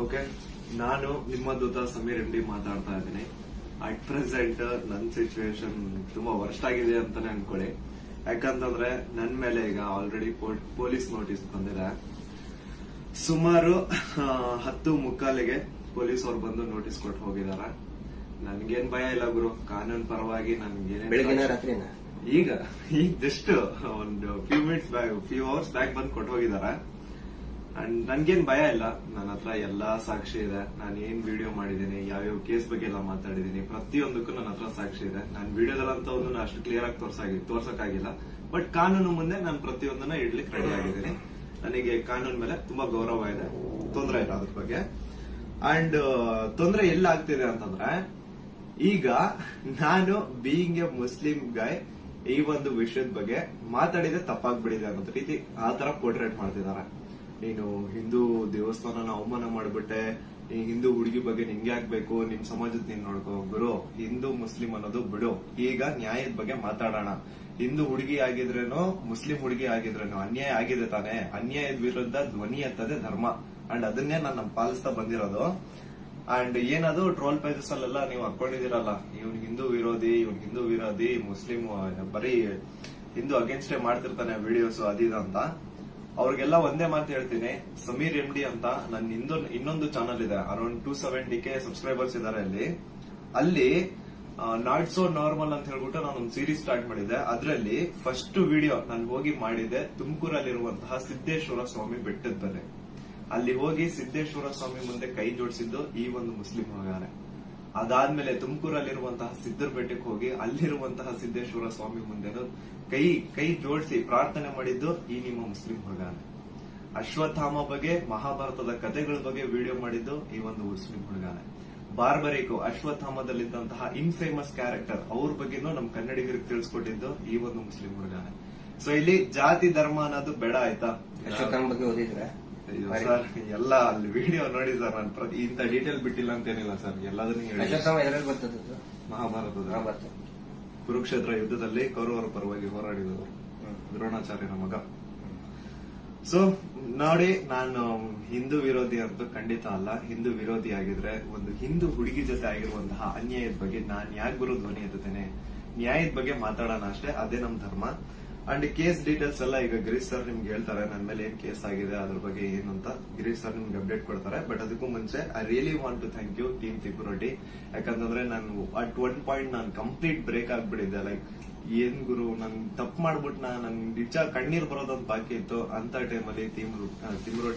Okay, ನಾನು ನಿಮ್ಮ ದೂತ Sameer M D ಮಾತಾಡ್ತಾ ಇದ್ದೀನಿ. ಅಟ್ ಪ್ರೆಸೆಂಟ್ ನನ್ನ ಸಿಚುವೇಶನ್ ತುಂಬಾ ವರ್ಸ್ಟ್ ಆಗಿದೆ ಅಂತಾನೆ ಅನ್ಕೊಳ್ಳಿ. ಯಾಕಂತಂದ್ರೆ ನನ್ ಮೇಲೆ ಈಗ ಆಲ್ರೆಡಿ ಪೊಲೀಸ್ ನೋಟಿಸ್ ಬಂದಿದೆ. ಸುಮಾರು 10:45ಗೆ ಪೊಲೀಸ್ ಅವ್ರು ಬಂದು ನೋಟಿಸ್ ಕೊಟ್ಟು ಹೋಗಿದಾರೆ. ನನ್ಗೇನ್ ಭಯ ಇಲ್ಲ ಗುರು, ಕಾನೂನು ಪರವಾಗಿ ನನ್ಗೇನೆ ಈಗ ಜಸ್ಟ್ ಒಂದು ಫ್ಯೂ ಅವರ್ಸ್ ಬ್ಯಾಕ್ ಬಂದು ಕೊಟ್ಟು ಹೋಗಿದಾರೆ. ಅಂಡ್ ನನ್ಗೇನ್ ಭಯ ಇಲ್ಲ. ನನ್ನ ಹತ್ರ ಎಲ್ಲಾ ಸಾಕ್ಷಿ ಇದೆ. ನಾನು ಏನ್ ವಿಡಿಯೋ ಮಾಡಿದೀನಿ, ಯಾವ್ಯಾವ ಕೇಸ್ ಬಗ್ಗೆ ಎಲ್ಲ ಮಾತಾಡಿದೀನಿ, ಪ್ರತಿಯೊಂದಕ್ಕೂ ನನ್ನ ಹತ್ರ ಸಾಕ್ಷಿ ಇದೆ. ನಾನು ವಿಡಿಯೋದಲ್ಲಂತ ಒಂದು ಅಷ್ಟು ಕ್ಲಿಯರ್ ಆಗಿ ತೋರ್ಸಕ್ಕಾಗಿಲ್ಲ, ಬಟ್ ಕಾನೂನು ಮುಂದೆ ನಾನು ಪ್ರತಿಯೊಂದನ್ನ ಇಡ್ಲಿಕ್ಕೆ ರೆಡಿ ಆಗಿದ್ದೀನಿ. ನನಗೆ ಕಾನೂನು ಮೇಲೆ ತುಂಬಾ ಗೌರವ ಇದೆ, ತೊಂದರೆ ಇಲ್ಲ ಅದ್ರ ಬಗ್ಗೆ. ಅಂಡ್ ತೊಂದರೆ ಎಲ್ಲ ಆಗ್ತಿದೆ ಅಂತಂದ್ರೆ, ಈಗ ನಾನು ಬೀಯಿಂಗ್ ಎ ಮುಸ್ಲಿಂ ಗಾಯ್ ಈ ಒಂದು ವಿಷಯದ ಬಗ್ಗೆ ಮಾತಾಡಿದ್ರೆ ತಪ್ಪಾಗ್ಬಿಡಿದೆ ಅನ್ನೋ ರೀತಿ ಆ ತರ ಪೋರ್ಟ್ರೇಟ್ ಮಾಡ್ತಿದ್ದಾರೆ. ನೀನು ಹಿಂದೂ ದೇವಸ್ಥಾನನ ಅವಮಾನ ಮಾಡ್ಬಿಟ್ಟೆ, ಈ ಹಿಂದೂ ಹುಡುಗಿ ಬಗ್ಗೆ ನಿಂಗೆ ಆಗ್ಬೇಕು, ನಿಮ್ ಸಮಾಜದ ನೀನ್ ನೋಡ್ಕೋ. ಗುರು, ಹಿಂದೂ ಮುಸ್ಲಿಂ ಅನ್ನೋದು ಬಿಡು. ಈಗ ನ್ಯಾಯದ ಬಗ್ಗೆ ಮಾತಾಡೋಣ. ಹಿಂದೂ ಹುಡುಗಿ ಆಗಿದ್ರೇನು, ಮುಸ್ಲಿಂ ಹುಡುಗಿ ಆಗಿದ್ರೇನು ಅನ್ಯಾಯ ಆಗಿದೆ ತಾನೆ. ಅನ್ಯಾಯದ ವಿರುದ್ಧ ಧ್ವನಿ ಎತ್ತದೆ ಧರ್ಮ. ಅಂಡ್ ಅದನ್ನೇ ನಾನು ಪಾಲಿಸ್ತಾ ಬಂದಿರೋದು. ಅಂಡ್ ಏನದು ಟ್ರೋಲ್ ಪೇಜಸ್ ಅಲ್ಲೆಲ್ಲ ನೀವು ಹಾಕೊಂಡಿದಿರಲ್ಲ, ಇವ್ನ್ ಹಿಂದೂ ವಿರೋಧಿ, ಮುಸ್ಲಿಂ ಬರೀ ಹಿಂದೂ ಅಗೇನ್ಸ್ಟ್ ಮಾಡ್ತಿರ್ತಾನೆ ವಿಡಿಯೋಸ್ ಅದಿದ ಅಂತ. ಅವ್ರಿಗೆಲ್ಲ ಒಂದೇ ಮಾತು ಹೇಳ್ತೀನಿ, ಸಮೀರ್ ಎಂ ಡಿ ಅಂತ ನನ್ನ ಇನ್ನೊಂದು ಚಾನಲ್ ಇದೆ. ಅರೌಂಡ್ 270K ಸಬ್ಸ್ಕ್ರೈಬರ್ಸ್ ಇದಾರೆ ಅಲ್ಲಿ ನಾಟ್ ಸೋ ನಾರ್ಮಲ್ ಅಂತ ಹೇಳ್ಬಿಟ್ಟು ನಾನೊಂದು ಸೀರೀಸ್ ಸ್ಟಾರ್ಟ್ ಮಾಡಿದ್ದೆ. ಅದರಲ್ಲಿ ಫಸ್ಟ್ ವಿಡಿಯೋ ನಾನು ಹೋಗಿ ಮಾಡಿದ್ದೆ ತುಮಕೂರಲ್ಲಿರುವಂತಹ ಸಿದ್ದೇಶ್ವರ ಸ್ವಾಮಿ ಬೆಟ್ಟದ ಬೆಲೆ. ಅಲ್ಲಿ ಹೋಗಿ ಸಿದ್ದೇಶ್ವರ ಸ್ವಾಮಿ ಮುಂದೆ ಕೈ ಜೋಡಿಸಿದ್ದು ಈ ಒಂದು ಮುಸ್ಲಿಂ ಹುಡುಗನೇ. ಅದಾದ್ಮೇಲೆ ತುಮಕೂರಲ್ಲಿರುವಂತಹ ಸಿದ್ದರ ಬೆಟ್ಟಕ್ಕೆ ಹೋಗಿ ಅಲ್ಲಿರುವಂತಹ ಸಿದ್ದೇಶ್ವರ ಸ್ವಾಮಿ ಮುಂದೆ ಕೈ ಜೋಡಿಸಿ ಪ್ರಾರ್ಥನೆ ಮಾಡಿದ್ದು ಈ ನಿಮ್ಮ ಮುಸ್ಲಿಂ ಹುಡುಗನೇ. ಅಶ್ವತ್ಥಾಮ ಬಗ್ಗೆ, ಮಹಾಭಾರತದ ಕಥೆಗಳ ಬಗ್ಗೆ ವಿಡಿಯೋ ಮಾಡಿದ್ದು ಈ ಒಂದು ಮುಸ್ಲಿಂ ಹುಡುಗನೇ. ಬಾರ್ಬರಿಕು ಅಶ್ವತ್ಥಾಮದಲ್ಲಿದ್ದಂತಹ ಇನ್ಫೇಮಸ್ ಕ್ಯಾರೆಕ್ಟರ್ ಅವ್ರ ಬಗ್ಗೆನೂ ನಮ್ ಕನ್ನಡಿಗರಿಗೆ ತಿಳಿಸ್ಕೊಟ್ಟಿದ್ದು ಈ ಒಂದು ಮುಸ್ಲಿಂ ಹುಡುಗನೇ. ಸೊ ಇಲ್ಲಿ ಜಾತಿ ಧರ್ಮ ಅನ್ನೋದು ಬೇಡ, ಆಯ್ತಾ? ಅಶ್ವತ್ಥಾಮ ಬಗ್ಗೆ ಓದಿದ್ರೆ ಸರ್ ಎಲ್ಲ ಅಲ್ಲಿ ವಿಡಿಯೋ ನೋಡಿ ಸರ್. ನಾನು ಇಂತ ಡೀಟೇಲ್ ಬಿಟ್ಟಿಲ್ಲ ಅಂತೇನಿಲ್ಲ ಸರ್, ಎಲ್ಲದನ್ನೂ ಹೇಳಿ. ಮಹಾಭಾರತದ ಕುರುಕ್ಷೇತ್ರ ಯುದ್ಧದಲ್ಲಿ ಕೌರವರ ಪರವಾಗಿ ಹೋರಾಡಿದವರು ದ್ರೋಣಾಚಾರ್ಯನ ಮಗ. ಸೊ ನೋಡಿ, ನಾನು ಹಿಂದೂ ವಿರೋಧಿ ಅಂತೂ ಖಂಡಿತ ಅಲ್ಲ. ಹಿಂದೂ ವಿರೋಧಿ ಆಗಿದ್ರೆ ಒಂದು ಹಿಂದೂ ಹುಡುಗಿ ಜೊತೆ ಆಗಿರುವಂತಹ ಅನ್ಯಾಯದ ಬಗ್ಗೆ ನಾನ್ ಯಾಕೆ ಗುರು ಧ್ವನಿ ಎತ್ತುತ್ತೇನೆ? ನ್ಯಾಯದ ಬಗ್ಗೆ ಮಾತಾಡೋಣ ಅಷ್ಟೇ, ಅದೇ ನಮ್ ಧರ್ಮ. ಅಂಡ್ ಕೇಸ್ ಡೀಟೇಲ್ಸ್ ಎಲ್ಲ ಈಗ ಗಿರೀಶ್ ಸರ್ ನಿಮ್ಗೆ ಹೇಳ್ತಾರೆ, ನನ್ನ ಮೇಲೆ ಏನ್ ಕೇಸ್ ಆಗಿದೆ ಅದ್ರ ಬಗ್ಗೆ ಏನು ಅಂತ ಗಿರೀಶ್ ಸರ್ ನಿಮ್ಗೆ ಅಪ್ಡೇಟ್ ಕೊಡ್ತಾರೆ. ಬಟ್ ಅದಕ್ಕೂ ಮುಂಚೆ I really want to thank you team ತಿಪುರೊಡ್ಡಿ. ಯಾಕಂತಂದ್ರೆ ನಾನು ಅಟ್ ಒನ್ ಪಾಯಿಂಟ್ ನಾನು ಕಂಪ್ಲೀಟ್ ಬ್ರೇಕ್ ಆಗ್ಬಿಟ್ಟಿದ್ದೆ. ಲೈಕ್ ಏನ್ ಗುರು, ನನ್ ತಪ್ಪು ಮಾಡ್ಬಿಟ್ನ, ನನ್ ನಿಜ ಕಣ್ಣೀರ್ ಬರೋದೊಂದು ಬಾಕಿ ಇತ್ತು. ಅಂತ ಟೈಮಲ್ಲಿ ತಿಮುರೊಡ್ಡಿ